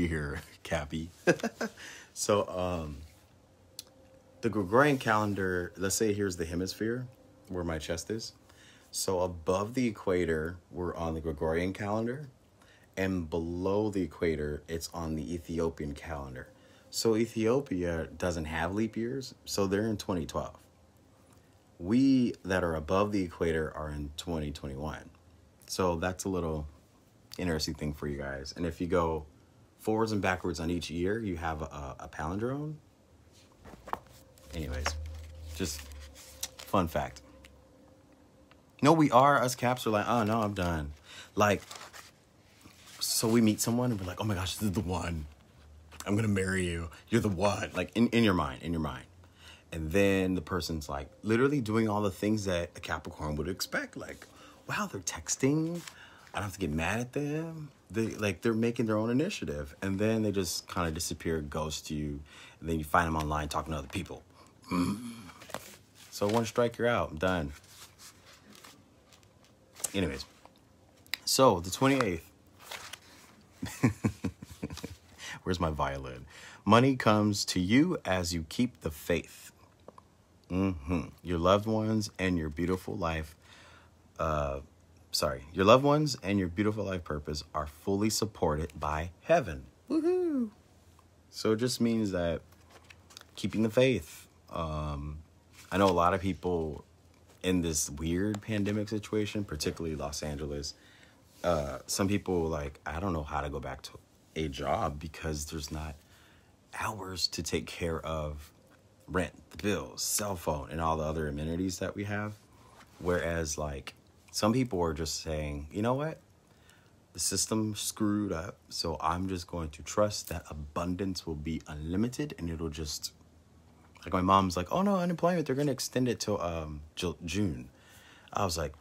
you here, Cappy. So, the Gregorian calendar, let's say here's the hemisphere where my chest is. So above the equator, we're on the Gregorian calendar. And below the equator, it's on the Ethiopian calendar. So Ethiopia doesn't have leap years, so they're in 2012. We that are above the equator are in 2021. So that's a little interesting thing for you guys. And if you go forwards and backwards on each year, you have a palindrome. Anyways, just fun fact. No, we are, us Caps are like, oh no, I'm done. Like, so we meet someone and we're like, oh my gosh, this is the one. I'm going to marry you. You're the one. Like in your mind. And then the person's like literally doing all the things that a Capricorn would expect. Like, wow, they're texting. I don't have to get mad at them. They're making their own initiative. And then they just kind of disappear, ghost you. And then you find them online talking to other people. So one strike, you're out. I'm done. Anyways. So the 28th. Where's my violin? Money comes to you as you keep the faith. Your loved ones and your beautiful life. Your loved ones and your beautiful life purpose are fully supported by heaven. Woohoo! So it just means that keeping the faith. I know a lot of people in this weird pandemic situation, particularly Los Angeles. Some people like, I don't know how to go back to a job because there's not hours to take care of rent, the bills, cell phone, and all the other amenities that we have. Whereas like some people are just saying, you know what? The system screwed up. So I'm just going to trust that abundance will be unlimited and it'll just, like my mom's like, oh no, unemployment, they're going to extend it till June. I was like,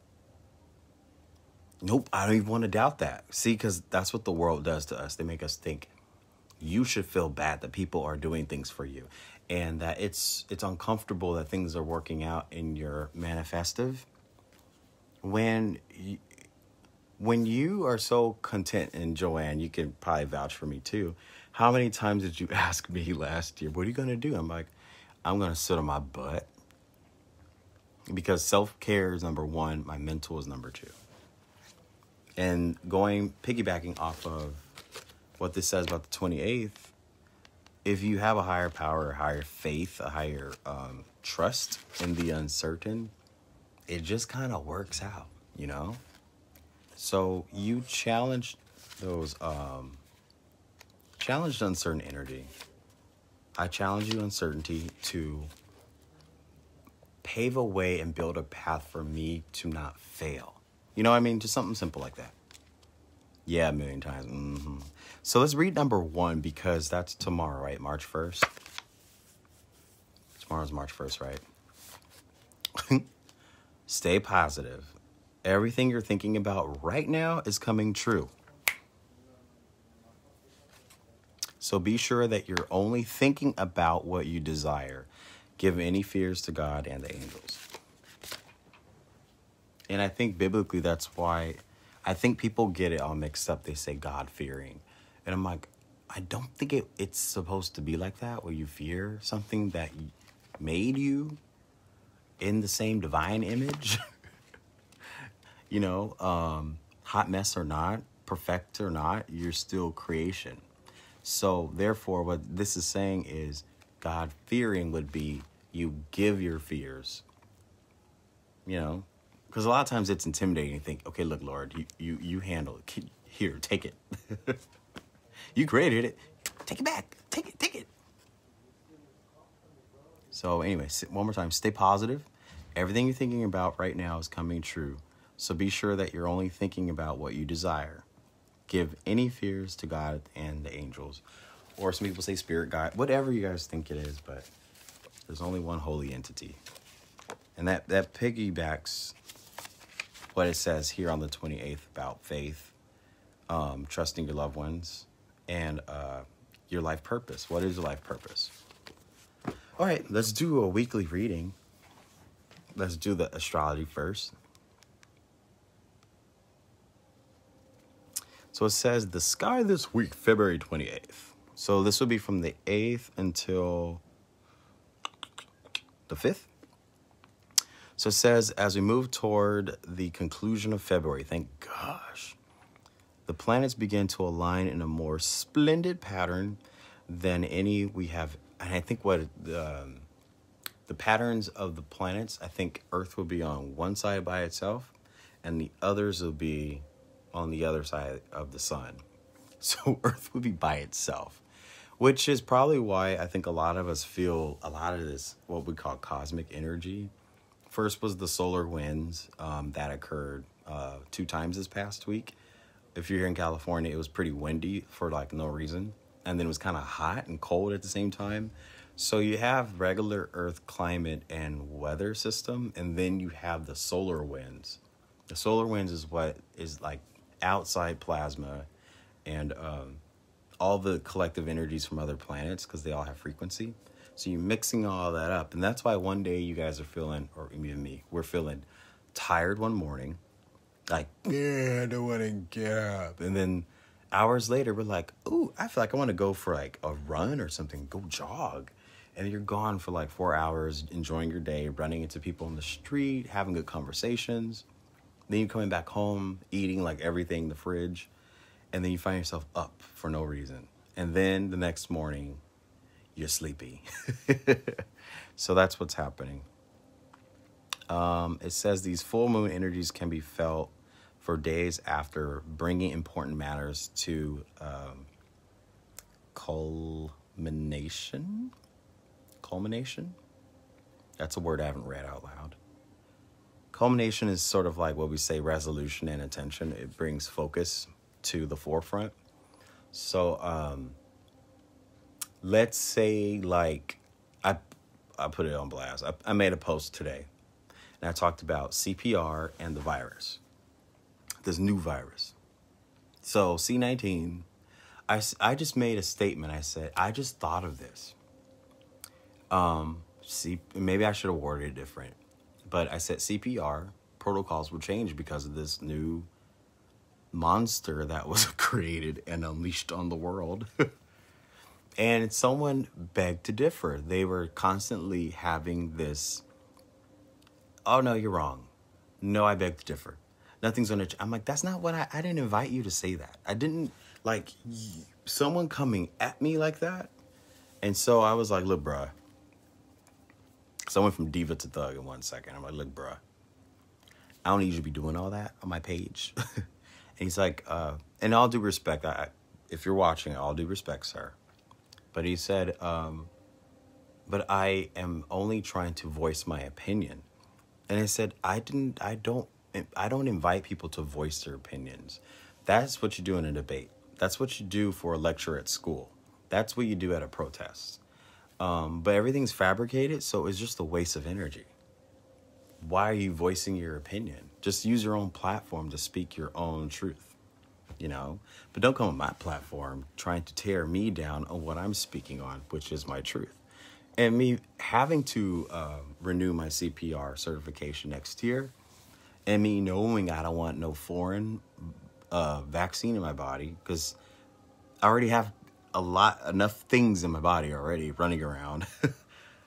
nope, I don't even want to doubt that. See, because that's what the world does to us. They make us think you should feel bad that people are doing things for you. And that it's uncomfortable that things are working out in your manifestive. When you are so content, and Joanne, you can probably vouch for me too. How many times did you ask me last year, what are you going to do? I'm like, I'm going to sit on my butt. Because self-care is number one. My mental is number two. And piggybacking off of what this says about the 28th, if you have a higher power, a higher faith, a higher trust in the uncertain, it just kind of works out, you know? So you challenge those, challenged uncertain energy. I challenge you, uncertainty, to pave a way and build a path for me to not fail. You know what I mean? Just something simple like that. Yeah, a million times. So let's read number 1 because that's tomorrow, right? March 1st. Tomorrow's March 1st, right? Stay positive. Everything you're thinking about right now is coming true. So be sure that you're only thinking about what you desire. Give any fears to God and the angels. And I think biblically that's why I think people get it all mixed up. They say God-fearing. And I'm like, I don't think it's supposed to be like that, where you fear something that made you in the same divine image. You know, hot mess or not, perfect or not, you're still creation. So therefore, what this is saying is God-fearing would be you give your fears, you know, because a lot of times it's intimidating. You think, okay, look, Lord, you handle it. Here, take it. You created it. Take it back. Take it. So anyway, one more time, stay positive. Everything you're thinking about right now is coming true. So be sure that you're only thinking about what you desire. Give any fears to God and the angels. Or some people say spirit guide, whatever you guys think it is, but there's only one holy entity. And that piggybacks what it says here on the 28th about faith, trusting your loved ones, and your life purpose. What is your life purpose? All right, let's do a weekly reading. Let's do the astrology first. So it says the sky this week, February 28th. So this will be from the 8th until the 5th. So it says, as we move toward the conclusion of February, thank gosh, the planets begin to align in a more splendid pattern than any we have. And I think what the patterns of the planets, I think Earth will be on one side by itself, and the others will be on the other side of the sun. So Earth would be by itself, which is probably why I think a lot of us feel a lot of this, what we call cosmic energy. First was the solar winds that occurred 2 times this past week. If you're here in California, it was pretty windy for like no reason. And then it was kind of hot and cold at the same time. So you have regular Earth climate and weather system, and then you have the solar winds. The solar winds is what is like outside plasma and all the collective energies from other planets, because they all have frequency. So you're mixing all that up. And that's why one day you guys are feeling, or even me, we're feeling tired one morning. Like, yeah, I don't want to get up. And then hours later, we're like, ooh, I feel like I want to go for like a run or something, go jog. And you're gone for like 4 hours, enjoying your day, running into people in the street, having good conversations. Then you're coming back home, eating like everything in the fridge. And then you find yourself up for no reason. And then the next morning, you're sleepy. So that's what's happening. It says these full moon energies can be felt for days after, bringing important matters to culmination. That's a word I haven't read out loud. Culmination is sort of like what we say resolution and attention. It brings focus to the forefront. So let's say like I put it on blast. I made a post today, and I talked about CPR and the virus, this new virus. So C19, I just made a statement. I said, I just thought of this. Maybe I should have worded it different, but I said CPR protocols will change because of this new monster that was created and unleashed on the world. And someone begged to differ. They were constantly having this, oh, no, you're wrong. No, I beg to differ. Nothing's going to, I'm like, that's not what I didn't invite you to say that. I didn't, like, someone coming at me like that. And so I was like, look, bruh. Because I went from diva to thug in 1 second. I'm like, look, bruh. I don't need you to be doing all that on my page. And he's like, in all due respect, if you're watching, all due respect, sir. But he said, but I am only trying to voice my opinion. And I said, I don't invite people to voice their opinions. That's what you do in a debate. That's what you do for a lecture at school. That's what you do at a protest. But everything's fabricated, so it's just a waste of energy. Why are you voicing your opinion? Just use your own platform to speak your own truth. You know, but don't come on my platform trying to tear me down on what I'm speaking on, which is my truth. And me having to renew my CPR certification next year, and me knowing I don't want no foreign vaccine in my body, because I already have enough things in my body already running around.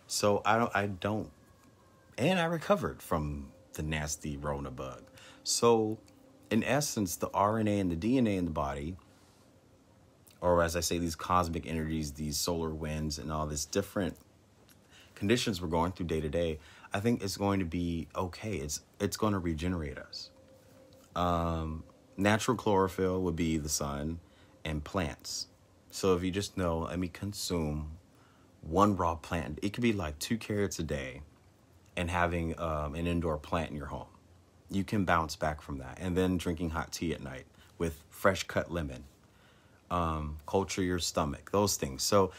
So I don't, and I recovered from the nasty Rona bug. So in essence, the RNA and the DNA in the body, or as I say, these cosmic energies, these solar winds, and all these different conditions we're going through day to day, I think it's going to be okay. It's going to regenerate us. Natural chlorophyll would be the sun and plants. So if you just know, let me consume one raw plant. It could be like 2 carrots a day and having an indoor plant in your home. You can bounce back from that. And then drinking hot tea at night with fresh cut lemon. Culture your stomach, those things. So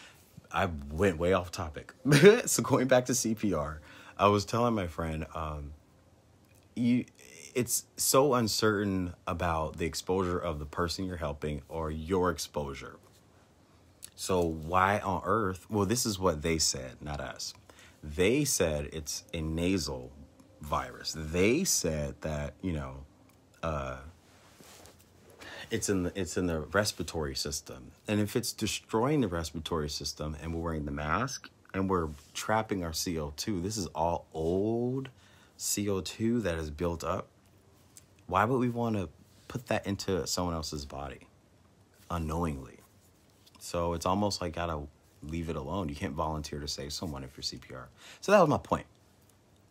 I went way off topic. So going back to CPR, I was telling my friend, it's so uncertain about the exposure of the person you're helping or your exposure. So why on earth? Well, this is what they said, not us. They said it's a nasal virus. They said that, It's in the respiratory system. And if it's destroying the respiratory system and we're wearing the mask and we're trapping our CO2, this is all old CO2 that is built up. Why would we want to put that into someone else's body unknowingly? So it's almost like gotta leave it alone. You can't volunteer to save someone if you're CPR. So that was my point.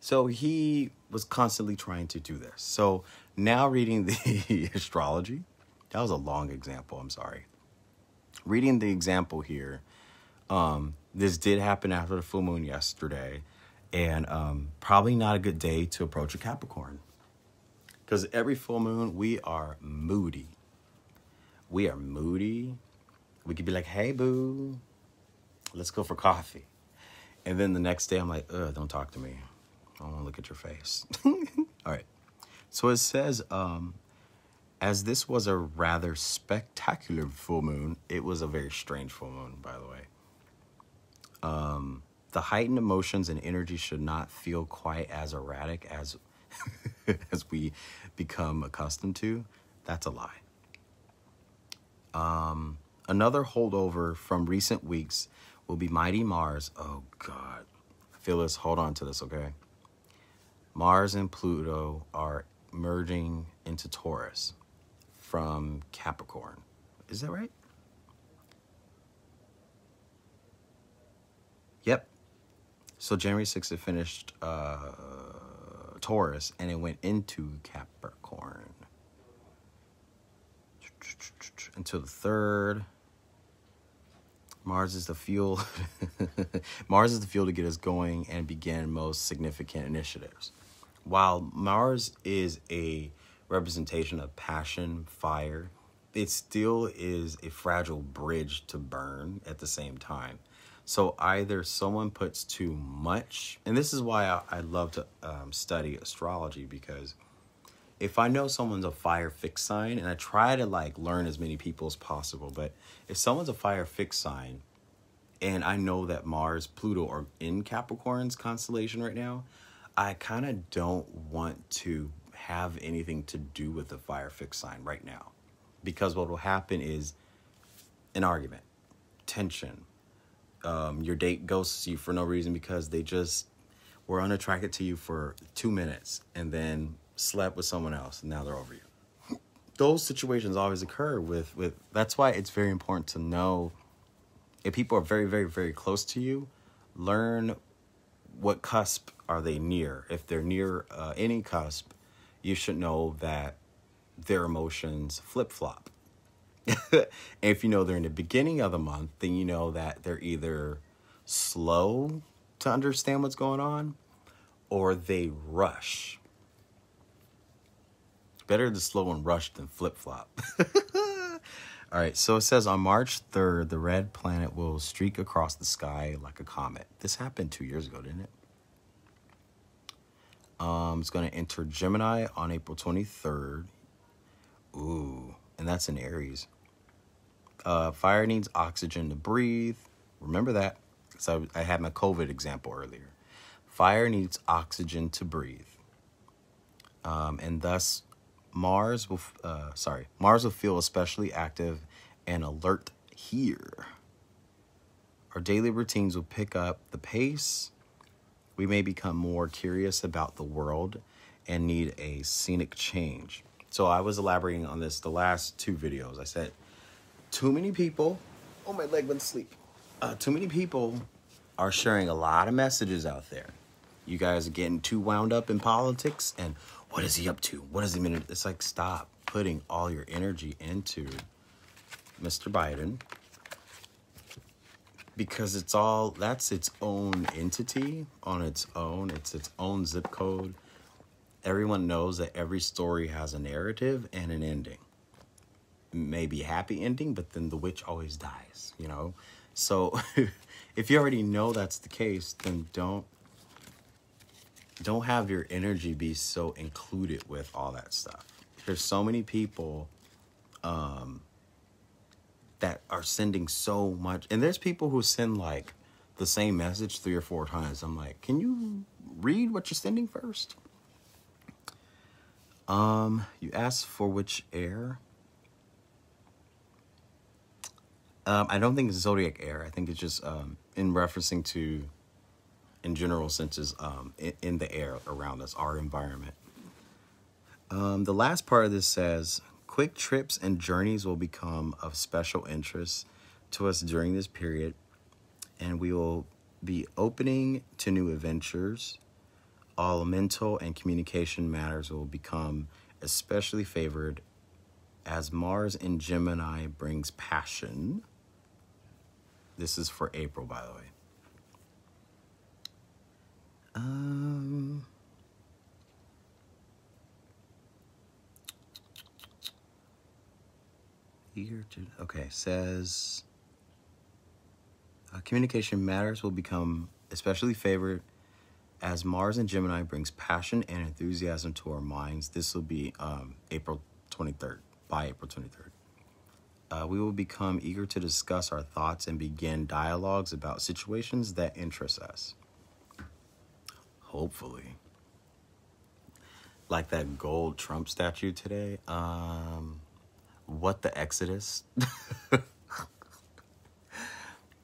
So he was constantly trying to do this. So now reading the astrology, that was a long example, I'm sorry. Reading the example here, this did happen after the full moon yesterday, and probably not a good day to approach a Capricorn. Because every full moon, we are moody. We are moody. We could be like, hey, boo, let's go for coffee. And then the next day, I'm like, ugh, don't talk to me. I don't want to look at your face. All right. So it says, as this was a rather spectacular full moon, it was a very strange full moon, by the way. The heightened emotions and energy should not feel quite as erratic as as we become accustomed to. That's a lie. Another holdover from recent weeks will be mighty Mars. Oh, God. Phyllis, hold on to this, okay? Mars and Pluto are merging into Taurus from Capricorn. Is that right? Yep. So January 6th, it finished Taurus, and it went into Capricorn until the 3rd. Mars is the fuel. Mars is the fuel to get us going and begin most significant initiatives. While Mars is a representation of passion, fire, it still is a fragile bridge to burn at the same time. So either someone puts too much, and this is why I love to study astrology, because if I know someone's a fire fixed sign, and I try to like learn as many people as possible, but if someone's a fire fixed sign and I know that Mars, Pluto are in Capricorn's constellation right now, I kind of don't want to have anything to do with the fire fixed sign right now, because what will happen is an argument, tension. Your date ghosts you for no reason because they just were unattracted to you for 2 minutes and then slept with someone else and now they're over you. Those situations always occur with that's why it's very important to know if people are very, very, very close to you, learn what cusp are they near. If they're near any cusp, you should know that their emotions flip-flop. If you know they're in the beginning of the month, then you know that they're either slow to understand what's going on or they rush. Better to slow and rush than flip-flop. All right, so it says on March 3rd, the red planet will streak across the sky like a comet. This happened 2 years ago, didn't it? It's going to enter Gemini on April 23rd. Ooh, and that's in Aries. Fire needs oxygen to breathe. Remember that. So I had my COVID example earlier. Fire needs oxygen to breathe. And thus Mars will feel especially active and alert here. Our daily routines will pick up the pace. We may become more curious about the world and need a scenic change. So I was elaborating on this the last 2 videos. I said, too many people, oh, my leg went to sleep. Too many people are sharing a lot of messages out there. You guys are getting too wound up in politics and what is he up to? What is he mean? It's like, stop putting all your energy into Mr. Biden, because that's its own entity on its own. It's its own zip code. Everyone knows that every story has a narrative and an ending. Maybe a happy ending, but then the witch always dies, you know? So if you already know that's the case, then don't have your energy be so included with all that stuff. There's so many people that are sending so much. And there's people who send like the same message 3 or 4 times. I'm like, can you read what you're sending first? You asked for which air? I don't think it's zodiac air. I think it's just in referencing to, in general senses, in the air around us, our environment. The last part of this says, quick trips and journeys will become of special interest to us during this period, and we will be opening to new adventures. All mental and communication matters will become especially favored as Mars in Gemini brings passion. This is for April, by the way. Okay, says communication matters will become especially favored as Mars in Gemini brings passion and enthusiasm to our minds. This will be April 23rd, by April 23rd. We will become eager to discuss our thoughts and begin dialogues about situations that interest us. Hopefully. Like that gold Trump statue today. What the Exodus?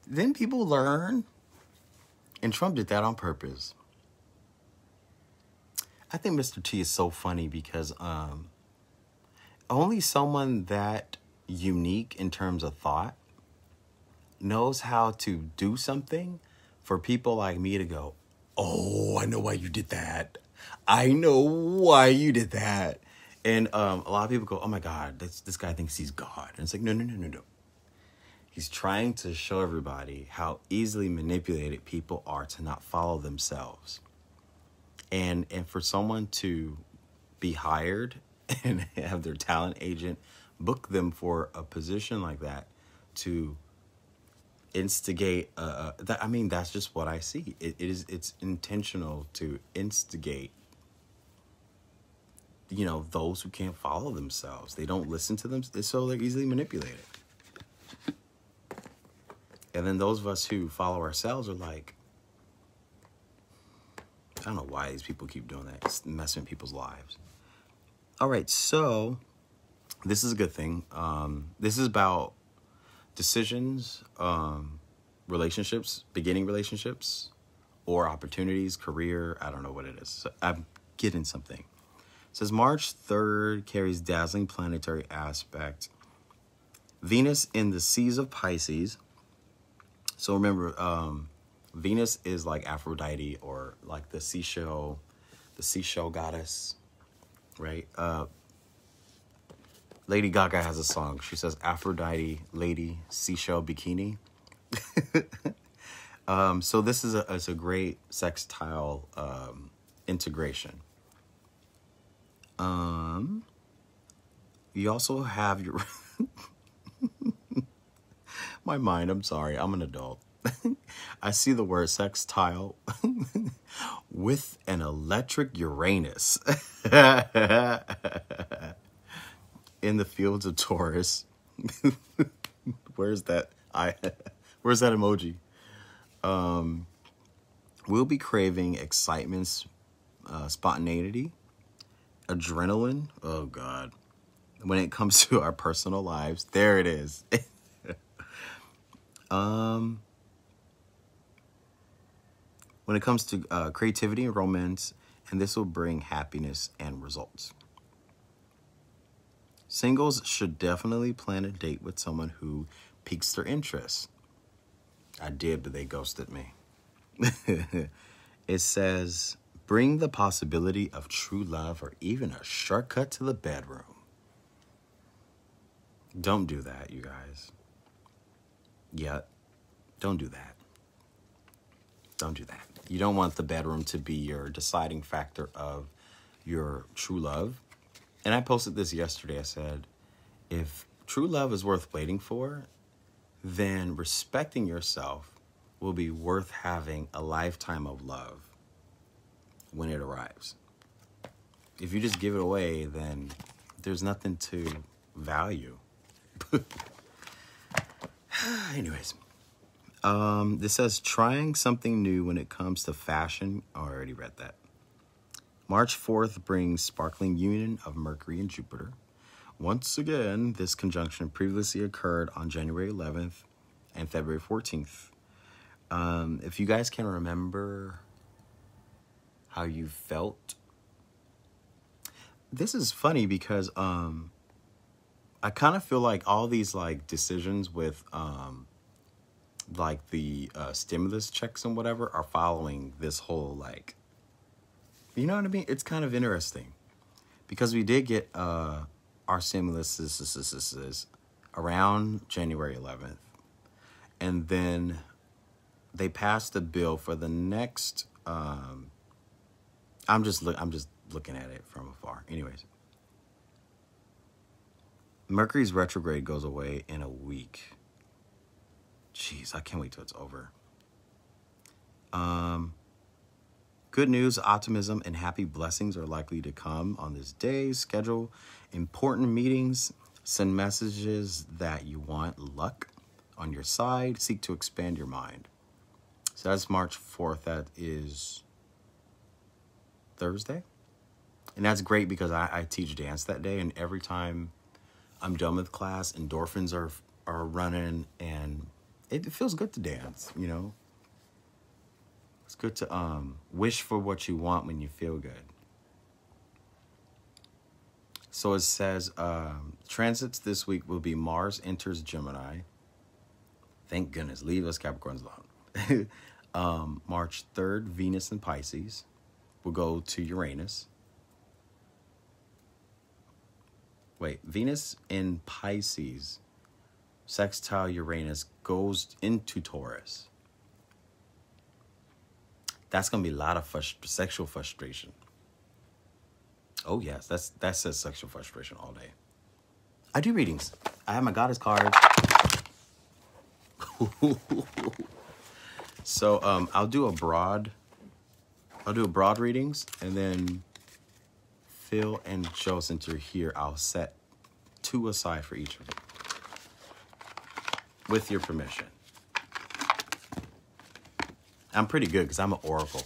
Then people learn. And Trump did that on purpose. I think Mr. T is so funny because only someone that unique in terms of thought knows how to do something for people like me to go, oh, I know why you did that. I know why you did that. And a lot of people go, oh my God, this guy thinks he's God. And it's like, no. He's trying to show everybody how easily manipulated people are to not follow themselves. And for someone to be hired and have their talent agent book them for a position like that to instigate, that's just what I see. It's intentional to instigate, those who can't follow themselves. They don't listen to them, so they're easily manipulated. And then those of us who follow ourselves are like, I don't know why these people keep doing that. It's messing with people's lives. All right, so this is a good thing. This is about decisions, relationships, beginning relationships, or opportunities, career. I don't know what it is. So I'm getting something. It says March 3rd carries dazzling planetary aspect. Venus in the seas of Pisces. So remember, Venus is like Aphrodite or like the seashell goddess, right? Lady Gaga has a song. She says, Aphrodite, lady, seashell bikini. So this is a great sextile integration. You also have your... My mind, I'm sorry, I'm an adult. I see the word sextile with an electric Uranus in the fields of Taurus. Where's that? Where's that emoji? We'll be craving excitement, spontaneity, adrenaline. Oh God. When it comes to our personal lives, there it is. When it comes to creativity and romance, and this will bring happiness and results. Singles should definitely plan a date with someone who piques their interest. I did, but they ghosted me. It says, bring the possibility of true love or even a shortcut to the bedroom. Don't do that, you guys. Yeah, don't do that. Don't do that. You don't want the bedroom to be your deciding factor of your true love. And I posted this yesterday. I said, if true love is worth waiting for, then respecting yourself will be worth having a lifetime of love when it arrives. If you just give it away, then there's nothing to value. Anyways, this says trying something new when it comes to fashion. Oh, I already read that. March 4th brings sparkling union of Mercury and Jupiter. Once again, this conjunction previously occurred on January 11th and February 14th. If you guys can remember how you felt, this is funny because I kind of feel like all these like decisions with like the stimulus checks and whatever are following this whole like, you know what I mean? It's kind of interesting because we did get our stimulus around January 11th, and then they passed a bill for the next. I'm just looking at it from afar. Anyways, Mercury's retrograde goes away in a week. Jeez, I can't wait till it's over. Good news, optimism, and happy blessings are likely to come on this day. Schedule important meetings. Send messages that you want luck on your side. Seek to expand your mind. So that's March 4th. That is Thursday. And that's great because I teach dance that day. And every time I'm done with class, endorphins are running. And it feels good to dance, you know. It's good to wish for what you want when you feel good. So it says transits this week will be Mars enters Gemini. Thank goodness. Leave us Capricorns alone. March 3rd, Venus in Pisces will go to Uranus. Wait, Venus in Pisces, sextile Uranus, goes into Taurus. That's going to be a lot of sexual frustration. Oh, yes. That says sexual frustration all day. I do readings. I have my goddess card. So I'll do a broad readings, and then Phil and Joe, since you're here, I'll set 2 aside for each of them. With your permission. I'm pretty good because I'm an oracle.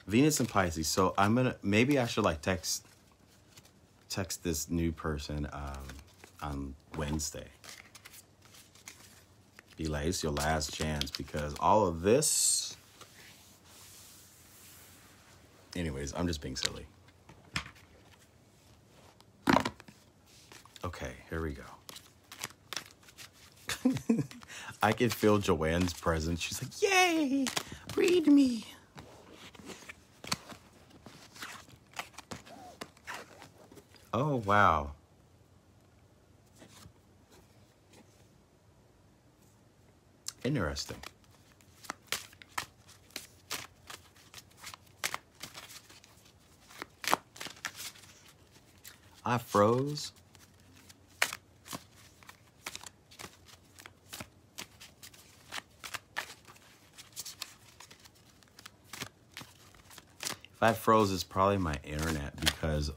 Venus and Pisces. So maybe I should like text this new person on Wednesday. Be like, it's your last chance because all of this. Anyways, I'm just being silly. Okay, here we go. I can feel Joanne's presence. She's like, yay, read me. Oh, wow. Interesting. I froze. If I froze, it's probably my internet because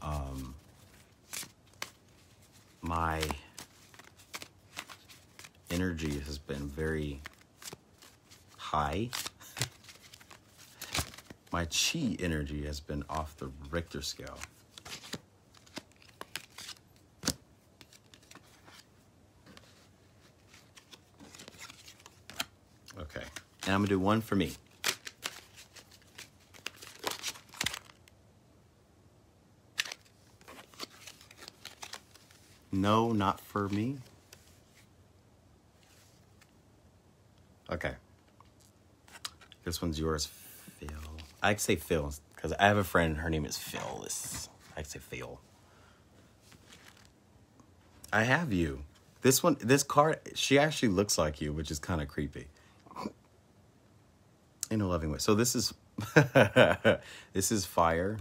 my energy has been very high. My chi energy has been off the Richter scale. Okay, and I'm gonna do one for me. No, not for me. Okay. This one's yours, Phil. I can say Phil because I have a friend. Her name is Phyllis. I can say Phil. I have you. This card, she actually looks like you, which is kind of creepy. In a loving way. So this is this is fire.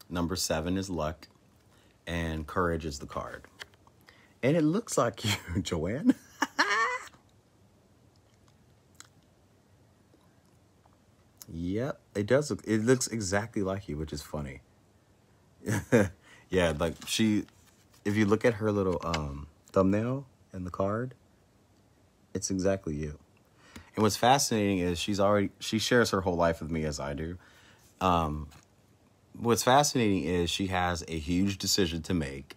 Number 7 is luck. And courage is the card. And it looks like you, Joanne. Yep, it does look, it looks exactly like you, which is funny. Yeah, like if you look at her little thumbnail in the card, it's exactly you. And what's fascinating is she shares her whole life with me as I do. What's fascinating is she has a huge decision to make,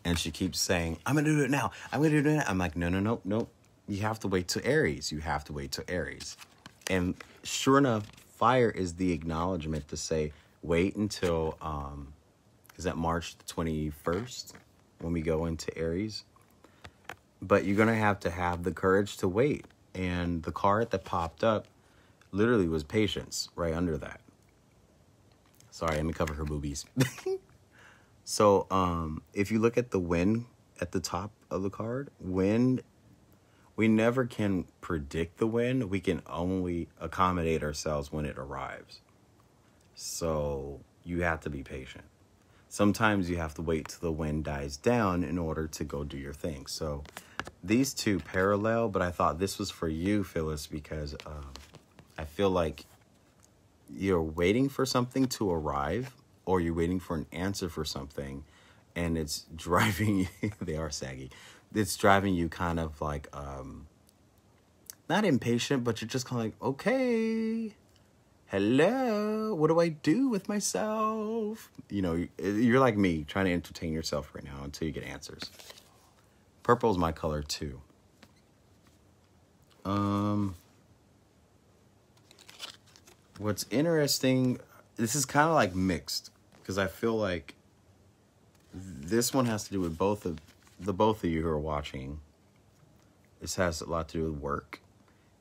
And she keeps saying, I'm going to do it now. I'm going to do it now. I'm like, no, no, no, no. You have to wait till Aries. You have to wait till Aries. And sure enough, fire is the acknowledgement to say, wait until, is that March the 21st when we go into Aries? But you're going to have the courage to wait. And the card that popped up literally was patience right under that. Sorry, let me cover her boobies. So, if you look at the wind at the top of the card, wind, we never can predict the wind. We can only accommodate ourselves when it arrives. So, you have to be patient. Sometimes you have to wait till the wind dies down in order to go do your thing. So, these two parallel, but I thought this was for you, Phyllis, because I feel like you're waiting for something to arrive, or you're waiting for an answer for something, and it's driving you, they are saggy, it's driving you kind of like, not impatient, but you're just kind of like, okay, hello, what do I do with myself? You know, you're like me, trying to entertain yourself right now until you get answers. Purple is my color too. What's interesting, this is kind of like mixed, because I feel like this one has to do with both of you who are watching. This has a lot to do with work.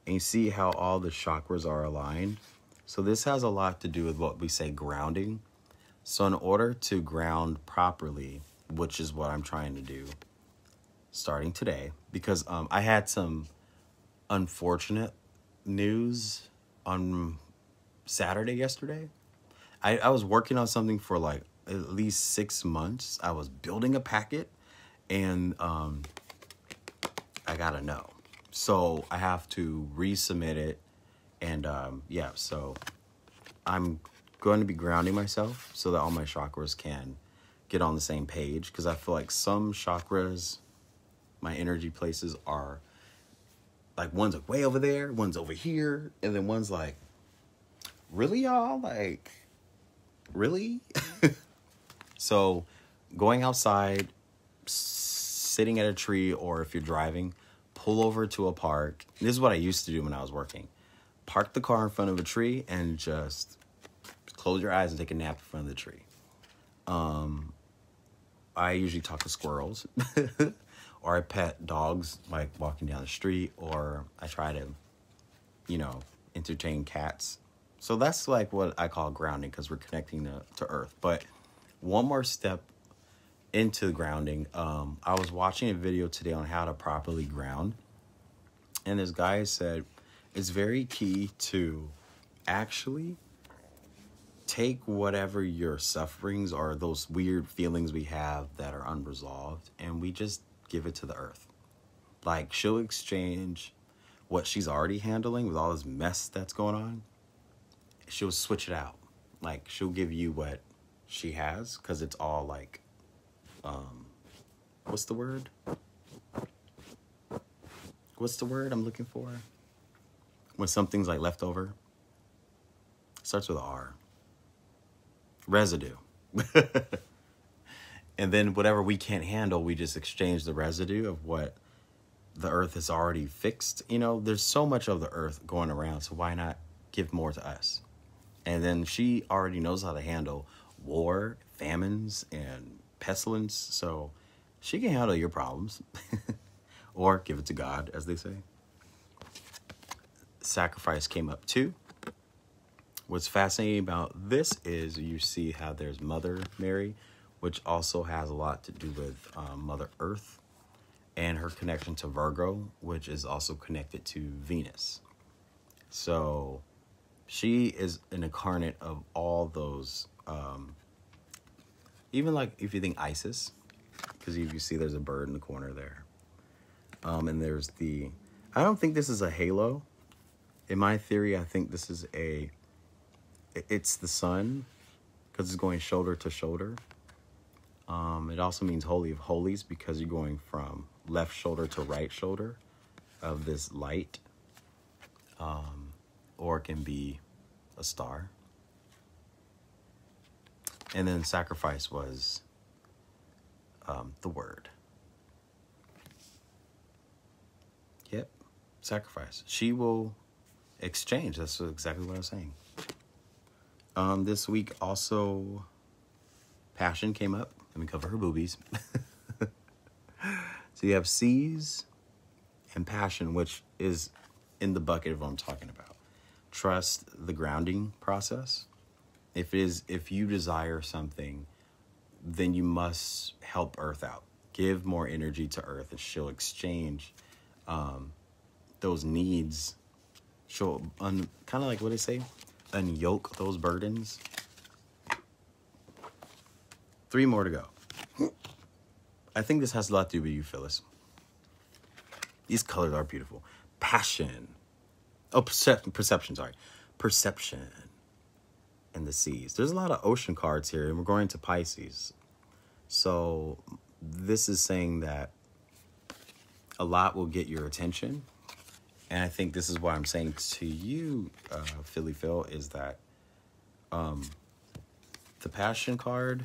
And you see how all the chakras are aligned. So this has a lot to do with what we say grounding. So in order to ground properly, which is what I'm trying to do starting today, because I had some unfortunate news on Saturday yesterday. I was working on something for like at least 6 months. I was building a packet, and I got a no. So I have to resubmit it. And yeah, so I'm going to be grounding myself so that all my chakras can get on the same page. Because I feel like some chakras, my energy places, are like, one's like way over there, one's over here, and then one's like, really, y'all? Like, really? So going outside, sitting at a tree, or if you're driving, pull over to a park. This is what I used to do when I was working. Park the car in front of a tree and just close your eyes and take a nap in front of the tree. I usually talk to squirrels or I pet dogs, like walking down the street, or I try to, you know, entertain cats. So that's like what I call grounding, because we're connecting to earth. But one more step into grounding. I was watching a video today on how to properly ground. And this guy said it's very key to actually take whatever your sufferings or those weird feelings we have that are unresolved, and we just give it to the earth. Like, she'll exchange what she's already handling with all this mess that's going on. She'll switch it out. Like, she'll give you what she has, because it's all like, what's the word? What's the word I'm looking for? When something's like leftover. Starts with R. Residue. And then whatever we can't handle, we just exchange the residue of what the earth has already fixed. You know, there's so much of the earth going around, so why not give more to us? And then she already knows how to handle war, famines, and pestilence, so she can handle your problems. Or give it to God, as they say. Sacrifice came up too. What's fascinating about this is you see how there's Mother Mary, which also has a lot to do with Mother Earth, and her connection to Virgo, which is also connected to Venus. So she is an incarnate of all those, even like if you think Isis, because you see there's a bird in the corner there. And there's the, I don't think this is a halo. In my theory, I think this is it's the sun, because it's going shoulder to shoulder. It also means Holy of Holies, because you're going from left shoulder to right shoulder of this light. Or it can be a star. And then sacrifice was the word. Yep, sacrifice. She will exchange. That's exactly what I was saying. This week also, passion came up. Let me cover her boobies. So you have C's and passion, which is in the bucket of what I'm talking about. Trust the grounding process. If you desire something, then you must help Earth out. Give more energy to Earth, and she'll exchange those needs. She'll kind of like what they say, unyoke those burdens. 3 more to go. I think this has a lot to do with you, Phyllis. These colors are beautiful. Passion. Oh, perception, sorry. Perception. And the seas. There's a lot of ocean cards here, and we're going to Pisces. So this is saying that a lot will get your attention. And I think this is what I'm saying to you, Philly Phil, is that the passion card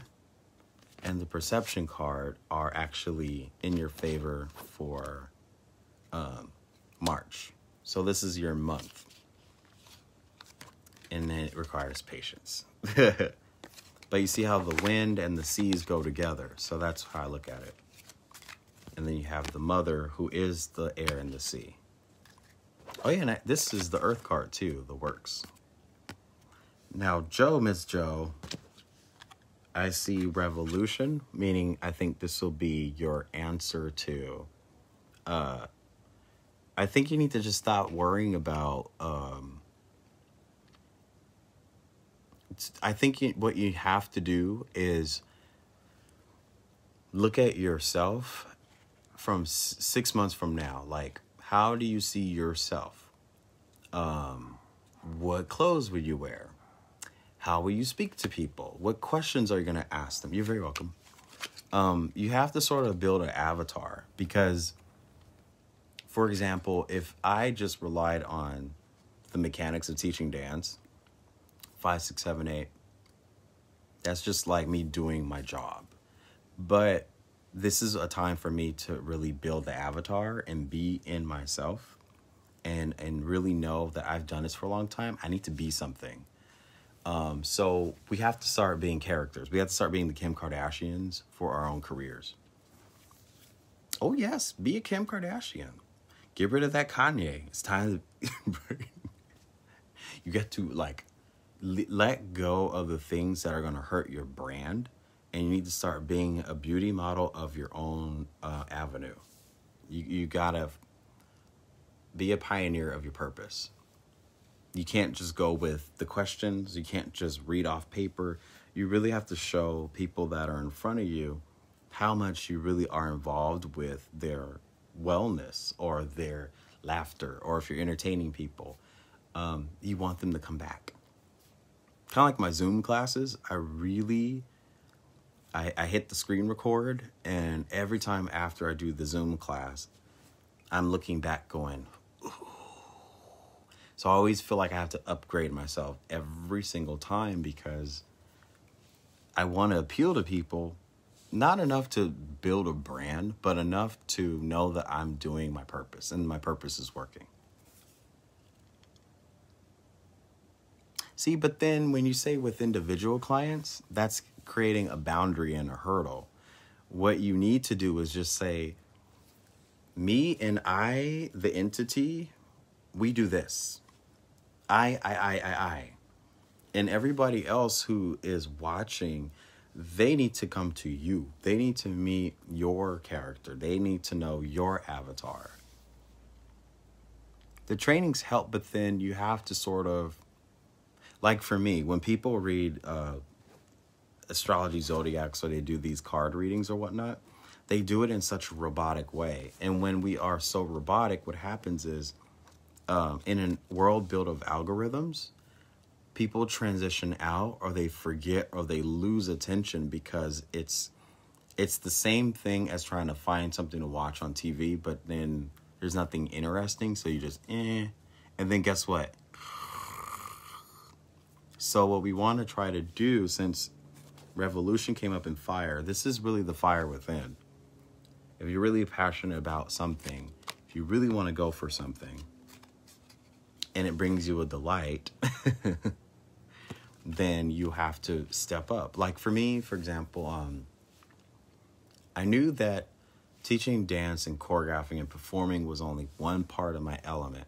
and the perception card are actually in your favor for March. So this is your month. And then it requires patience. But you see how the wind and the seas go together. So that's how I look at it. And then you have the mother, who is the air and the sea. Oh yeah, and this is the earth card too, the works. Now, Miss Joe, I see revolution, meaning I think this will be your answer to, I think you need to just stop worrying about, I think what you have to do is look at yourself from 6 months from now. Like, how do you see yourself? What clothes will you wear? How will you speak to people? What questions are you going to ask them? You're very welcome. You have to sort of build an avatar because, for example, if I just relied on the mechanics of teaching dance, 5, 6, 7, 8, that's just like me doing my job. But this is a time for me to really build the avatar and be in myself and really know that I've done this for a long time. I need to be something. So we have to start being characters. We have to start being the Kim Kardashians for our own careers. Oh, yes. Be a Kim Kardashian. Get rid of that Kanye. It's time to... You get to, like, let go of the things that are going to hurt your brand. And you need to start being a beauty model of your own avenue. You got to be a pioneer of your purpose. You can't just go with the questions. You can't just read off paper. You really have to show people that are in front of you how much you really are involved with their wellness or their laughter, or if you're entertaining people, you want them to come back. Kind of like my Zoom classes, I hit the screen record, and every time after I do the Zoom class, I'm looking back going, ooh. So I always feel like I have to upgrade myself every single time because I want to appeal to people, not enough to build a brand, but enough to know that I'm doing my purpose and my purpose is working. See, but then when you say with individual clients, that's creating a boundary and a hurdle. What you need to do is just say, me and I, the entity, we do this. I. And everybody else who is watching, they need to come to you. They need to meet your character. They need to know your avatar. The trainings help, but then you have to sort of, like for me, when people read astrology, zodiac, so they do these card readings or whatnot, they do it in such a robotic way. And when we are so robotic, what happens is, in a world built of algorithms, people transition out, or they forget, or they lose attention because it's the same thing as trying to find something to watch on TV, but then there's nothing interesting, so you just and then guess what? So what we want to try to do, since revolution came up in fire. This is really the fire within. If you're really passionate about something, if you really want to go for something, and it brings you a delight, then you have to step up. Like for me, for example, I knew that teaching dance and choreographing and performing was only one part of my element.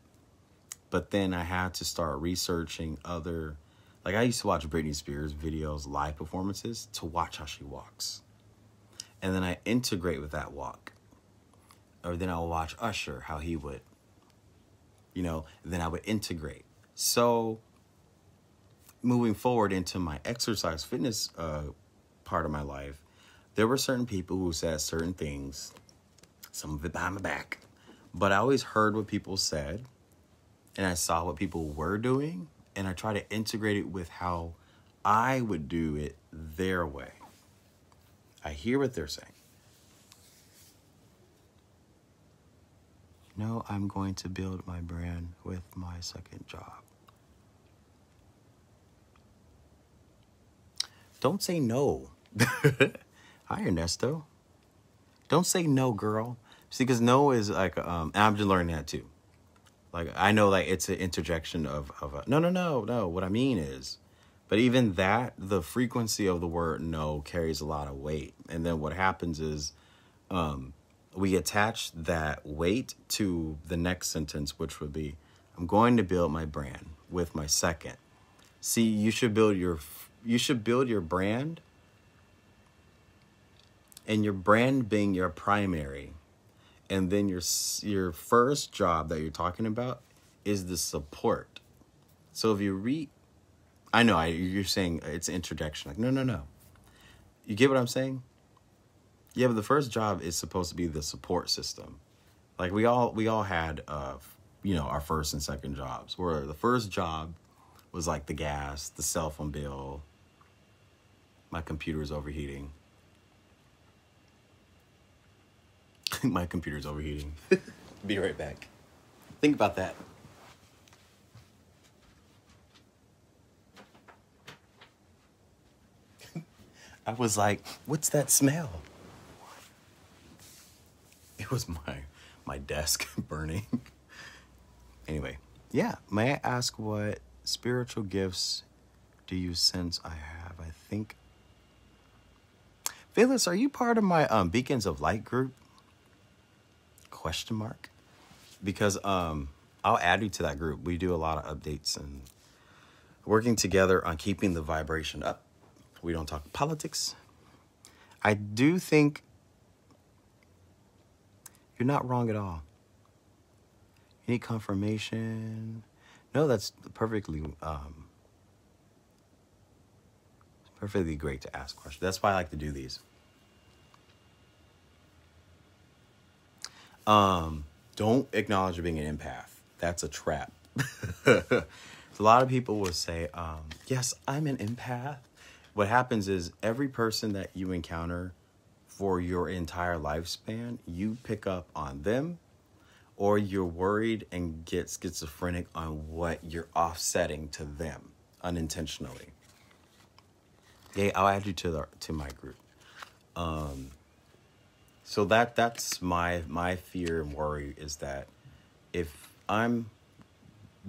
But then I had to start researching other, like I used to watch Britney Spears videos, live performances, to watch how she walks. And then I integrate with that walk. Or then I'll watch Usher, how he would, then I would integrate. So moving forward into my exercise fitness part of my life, there were certain people who said certain things, some of it behind my back. But I always heard what people said, and I saw what people were doing, and I tried to integrate it with how I would do it their way. I hear what they're saying. No, I'm going to build my brand with my second job. Don't say no. Hi, Ernesto. Don't say no, girl. See, because no is like, and I'm just learning that too. Like, I know like it's an interjection of no. What I mean is, but even that, the frequency of the word no carries a lot of weight. And then what happens is, we attach that weight to the next sentence, which would be, I'm going to build my brand with my second. See, you should build your brand, and your brand being your primary. And then your first job that you're talking about is the support. So if you I know you're saying it's an interjection. Like, no. You get what I'm saying? Yeah, but the first job is supposed to be the support system. Like we all had, our first and second jobs. Where the first job was like the gas, the cell phone bill, my computer's overheating. My computer's overheating. Be right back. Think about that. I was like, what's that smell? It was my desk burning. Anyway, yeah. May I ask what spiritual gifts do you sense I have? I think. Phyllis, are you part of my Beacons of Light group? ? Because I'll add you to that group. We do a lot of updates and working together on keeping the vibration up. We don't talk politics. I do think you're not wrong at all. You need confirmation. No, that's perfectly great to ask questions. That's why I like to do these. Don't acknowledge being an empath. That's a trap. A lot of people will say, yes, I'm an empath. What happens is every person that you encounter for your entire lifespan, you pick up on them, or you're worried and get schizophrenic on what you're offsetting to them unintentionally. Yeah, I'll add you to my group. So that's my fear and worry is that if I'm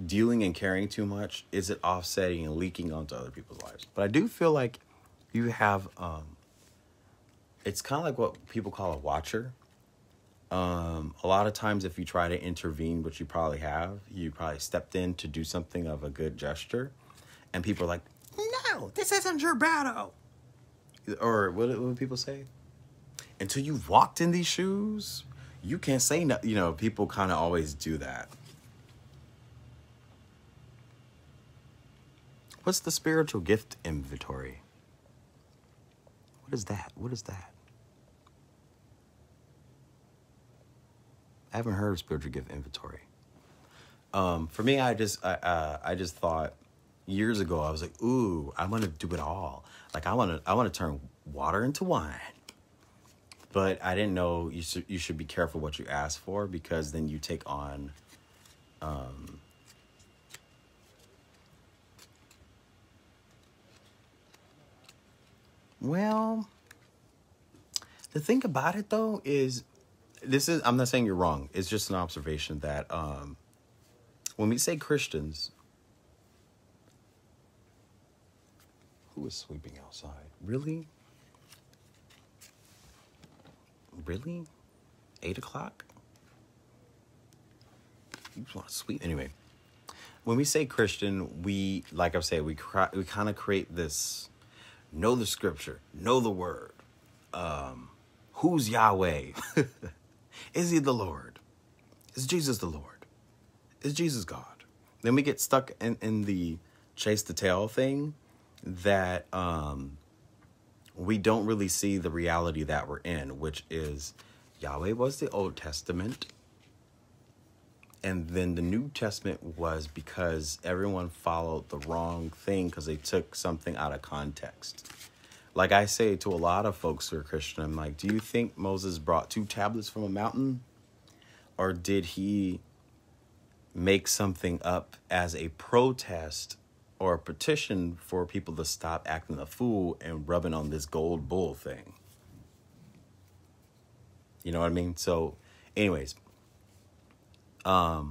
dealing and caring too much, is it offsetting and leaking onto other people's lives? But I do feel like you have, it's kind of like what people call a watcher. A lot of times if you try to intervene, which you probably stepped in to do something of a good gesture, and people are like, no, this isn't your battle. Or what do people say? Until you've walked in these shoes, you can't say no. People kind of always do that. What's the spiritual gift inventory? What is that? I haven't heard of spiritual gift inventory. For me, I just thought years ago, I was like, ooh, I want to do it all. Like I want to turn water into wine. But I didn't know you should be careful what you ask for, because then you take on Well, the thing about it though is, I'm not saying you're wrong. It's just an observation that when we say Christians, who is sweeping outside? Really? Really? 8 o'clock? You just want to sweep? Anyway, when we say Christian, we, like I've said, we kind of create this, know the scripture, know the word. Who's Yahweh? Is he the Lord? Is Jesus the Lord? Is Jesus God? Then we get stuck in the chase the tail thing that we don't really see the reality that we're in, which is Yahweh was the Old Testament. And then the New Testament was because everyone followed the wrong thing because they took something out of context. Like I say to a lot of folks who are Christian, I'm like, do you think Moses brought 2 tablets from a mountain? Or did he make something up as a protest or a petition for people to stop acting a fool and rubbing on this gold bull thing? You know what I mean? So anyways, so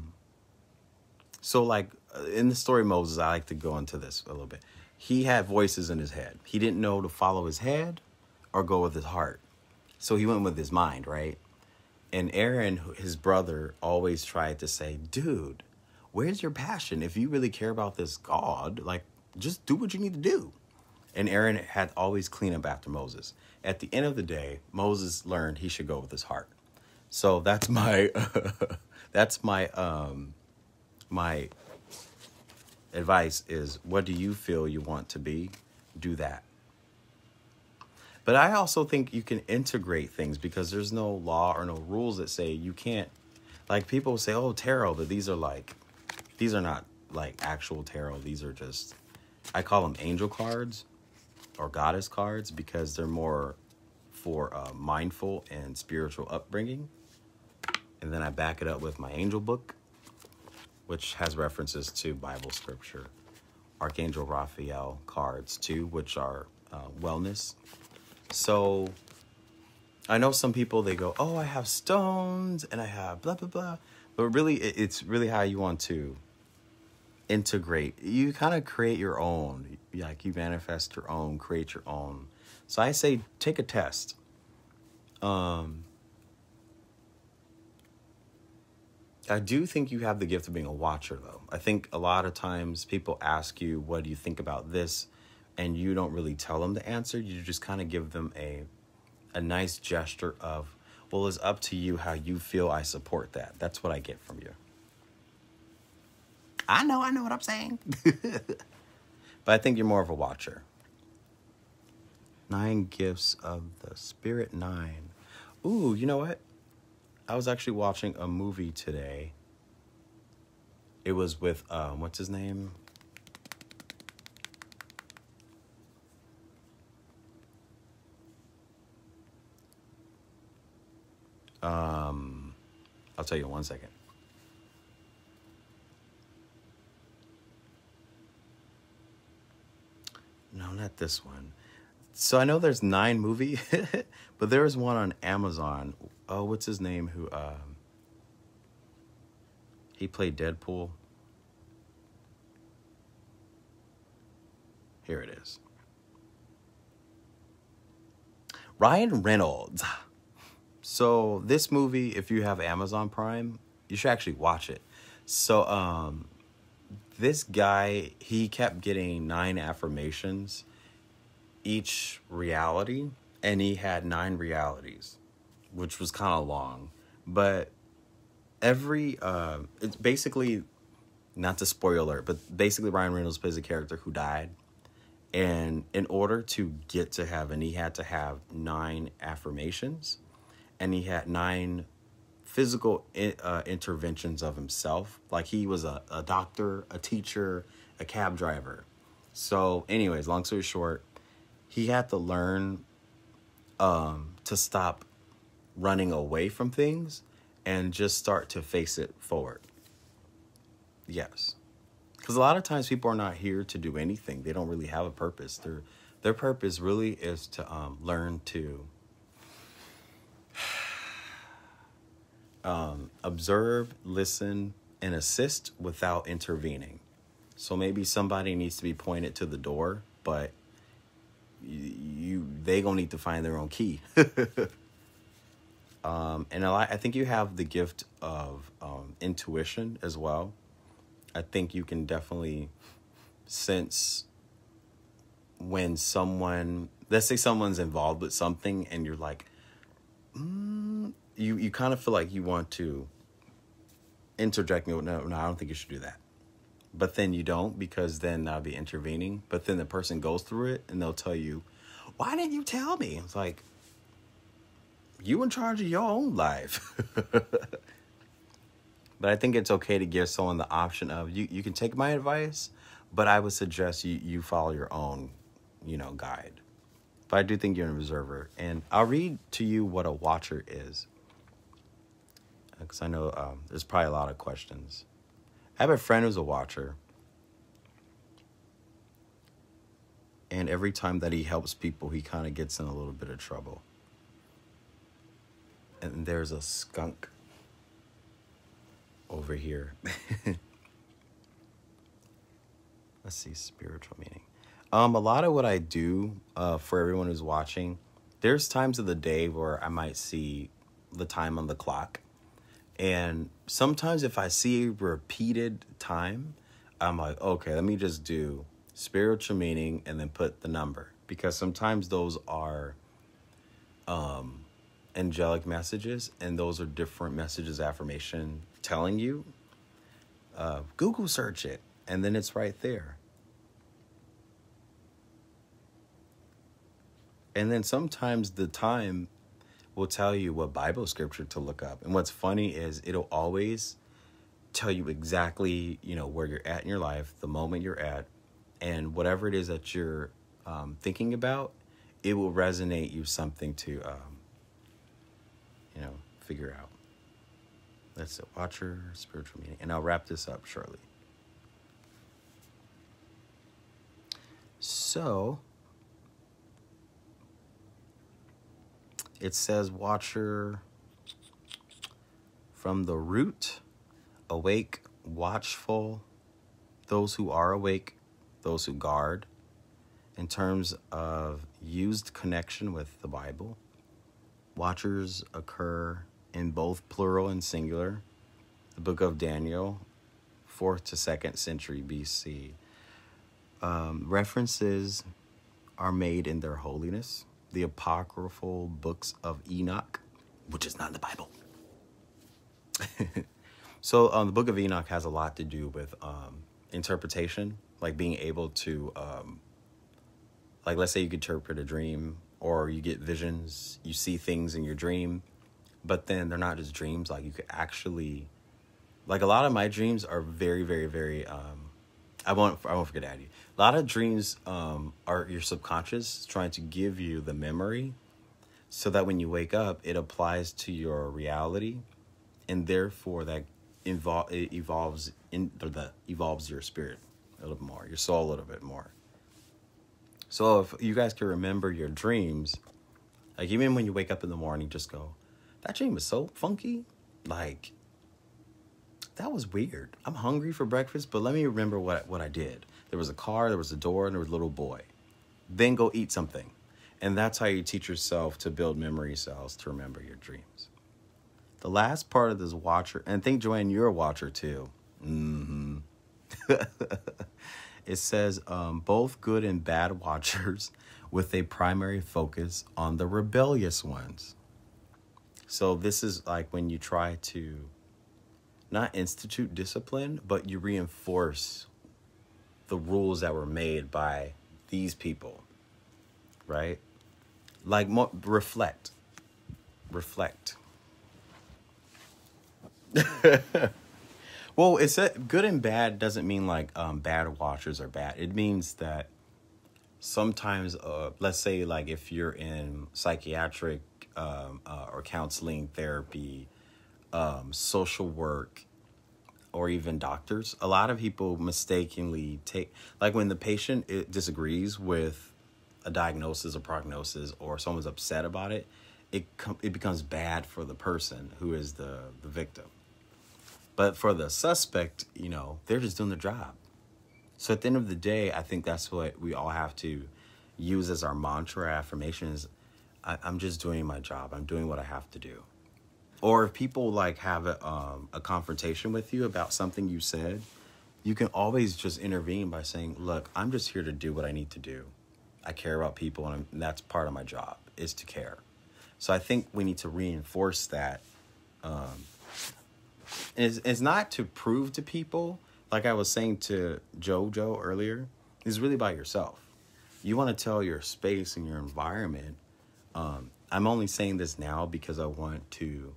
like in the story of Moses, I like to go into this a little bit. He had voices in his head. He didn't know to follow his head or go with his heart. So he went with his mind, right? And Aaron, his brother, always tried to say, dude, where's your passion? If you really care about this God, like, just do what you need to do. And Aaron had always cleaned up after Moses. At the end of the day, Moses learned he should go with his heart. So that's my, my advice is, what do you feel you want to be? Do that. But I also think you can integrate things because there's no law or no rules that say you can't. Like people say, oh, tarot, but these are not like actual tarot. These are just, I call them angel cards or goddess cards because they're more for mindful and spiritual upbringing. And then I back it up with my angel book, which has references to Bible scripture. Archangel Raphael cards too, which are wellness. So I know some people, they go, oh, I have stones and I have blah, blah, blah. But really, it's really how you want to integrate. You kind of create your own. Like you manifest your own, create your own. So I say, take a test. I do think you have the gift of being a watcher, though. I think a lot of times people ask you, what do you think about this? And you don't really tell them the answer. You just kind of give them a nice gesture of, well, it's up to you how you feel. I support that. That's what I get from you. I know what I'm saying. But I think you're more of a watcher. 9 gifts of the Spirit 9. Ooh, you know what? I was actually watching a movie today. It was with, what's his name? I'll tell you in 1 second. No, not this one. So I know there's 9 movie, but there was one on Amazon. Oh, what's his name? Who he played Deadpool. Here it is. Ryan Reynolds. So this movie, if you have Amazon Prime, you should actually watch it. So this guy, he kept getting 9 affirmations each reality, and he had 9 realities, which was kind of long. But every it's basically, not to spoil alert, but basically Ryan Reynolds plays a character who died, and in order to get to heaven, he had to have 9 affirmations, and he had 9 physical interventions of himself. Like he was a doctor, a teacher, a cab driver. So anyways, long story short, he had to learn to stop running away from things and just start to face it forward. Yes. Because a lot of times people are not here to do anything. They don't really have a purpose. They're Their purpose really is to learn to observe, listen, and assist without intervening. So maybe somebody needs to be pointed to the door, but they gonna need to find their own key. And I think you have the gift of intuition as well. I think you can definitely sense when someone, let's say someone's involved with something, and you're like, you kind of feel like you want to interject. No, I don't think you should do that. But then you don't, because then that'll be intervening. But then the person goes through it and they'll tell you, why didn't you tell me? It's like, you in charge of your own life. But I think it's okay to give someone the option of, you can take my advice, but I would suggest you follow your own, guide. But I do think you're an observer. And I'll read to you what a watcher is, because I know there's probably a lot of questions. I have a friend who's a watcher. And every time that he helps people, he kind of gets in a little bit of trouble. And there's a skunk over here. Let's see, spiritual meaning. A lot of what I do for everyone who's watching, there's times of the day where I might see the time on the clock. And sometimes if I see a repeated time, I'm like, okay, let me just do spiritual meaning and then put the number. Because sometimes those are angelic messages, and those are different messages, affirmation telling you. Google search it, and then it's right there. And then sometimes the time will tell you what Bible scripture to look up. And what's funny is it'll always tell you exactly, where you're at in your life, the moment you're at, and whatever it is that you're thinking about, it will resonate you something to, figure out. That's it. Watcher, spiritual meaning. And I'll wrap this up shortly. So, it says watcher from the root, awake, watchful, those who are awake, those who guard, in terms of used connection with the Bible. Watchers occur in both plural and singular. The book of Daniel, 4th to 2nd century BC. References are made in their holiness. The apocryphal books of Enoch, which is not in the Bible. So the book of Enoch has a lot to do with interpretation, like being able to, like let's say you could interpret a dream, or you get visions, you see things in your dream, but then they're not just dreams. Like you could actually, like a lot of my dreams are very, very, very, I won't forget to add you. A lot of dreams are your subconscious trying to give you the memory so that when you wake up, it applies to your reality, and therefore that evolves your spirit a little more, your soul a little bit more. So if you guys can remember your dreams, like even when you wake up in the morning, just go, that dream was so funky. Like, that was weird. I'm hungry for breakfast, but let me remember what I did. There was a car, there was a door, and there was a little boy. Then go eat something. And that's how you teach yourself to build memory cells to remember your dreams. The last part of this watcher, and I think, Joanne, you're a watcher too. Mm-hmm. It says both good and bad watchers with a primary focus on the rebellious ones. So this is like when you try to not institute discipline, but you reinforce the rules that were made by these people, right? Like reflect. Well, it's good and bad doesn't mean like bad watchers are bad. It means that sometimes, let's say like if you're in psychiatric or counseling, therapy, social work, or even doctors, a lot of people mistakenly take, like when the patient disagrees with a diagnosis, a prognosis, or someone's upset about it, it becomes bad for the person who is the victim. But for the suspect, they're just doing their job. So at the end of the day, I think that's what we all have to use as our mantra, affirmation is, I'm just doing my job. I'm doing what I have to do. Or if people have a confrontation with you about something you said, you can always just intervene by saying, look, I'm just here to do what I need to do. I care about people, and that's part of my job, is to care. So I think we need to reinforce that. It's not to prove to people, like I was saying to Jojo earlier, it's really about yourself. You want to tell your space and your environment. I'm only saying this now because I want to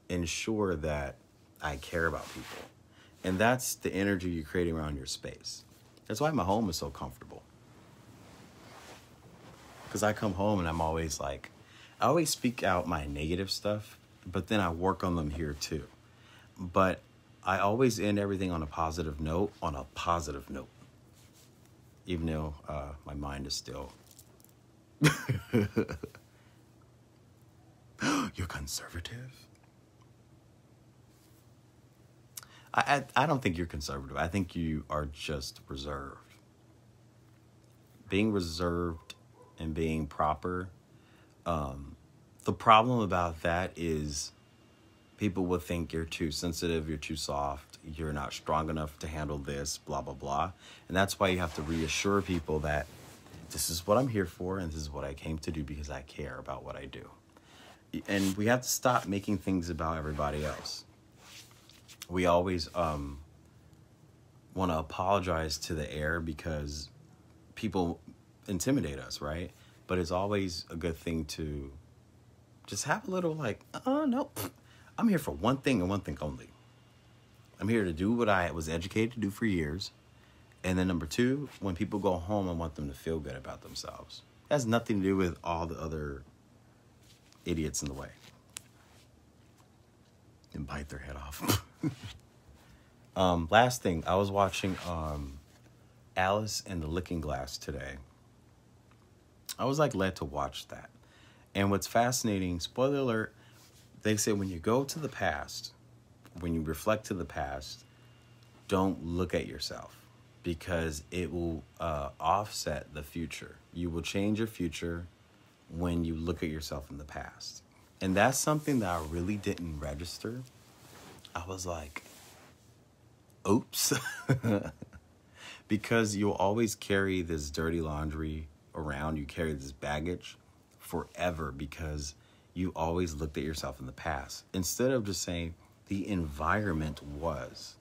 ensure that I care about people. And that's the energy you're creating around your space. That's why my home is so comfortable. Because I come home and I'm always I always speak out my negative stuff, but then I work on them here too. But I always end everything on a positive note, even though my mind is still... You're conservative? I don't think you're conservative. I think you are just reserved. Being reserved and being proper, the problem about that is people will think you're too sensitive, you're too soft, you're not strong enough to handle this, blah, blah, blah. And that's why you have to reassure people that this is what I'm here for and this is what I came to do because I care about what I do. And we have to stop making things about everybody else. We always want to apologize to the air because people intimidate us, right? But it's always a good thing to just have a little no, I'm here for one thing and one thing only. I'm here to do what I was educated to do for years. And then number two, when people go home, I want them to feel good about themselves. It has nothing to do with all the other idiots in the way. And bite their head off. Last thing, I was watching Alice and the Looking Glass today. I was led to watch that. And what's fascinating, spoiler alert, they say when you go to the past, when you reflect to the past, don't look at yourself because it will offset the future. You will change your future when you look at yourself in the past. And that's something that I really didn't register. I was like, oops. Because you'll always carry this dirty laundry around. You carry this baggage forever because you always looked at yourself in the past. Instead of just saying the environment was.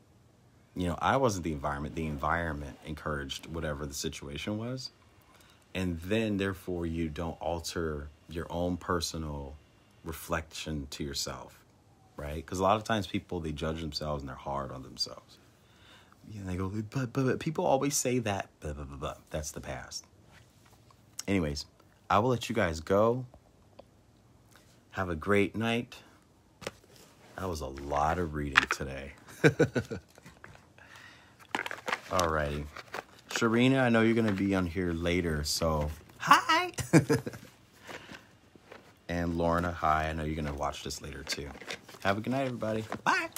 I wasn't the environment. The environment encouraged whatever the situation was. And then, therefore, you don't alter your own personal reflection to yourself, right? Because a lot of times people, they judge themselves and they're hard on themselves. And they go, but people always say that, blah, blah, blah, blah. That's the past. Anyways, I will let you guys go. Have a great night. That was a lot of reading today. Alrighty. Sharina, I know you're going to be on here later, so hi. And Lorna, hi. I know you're going to watch this later too. Have a good night, everybody. Bye.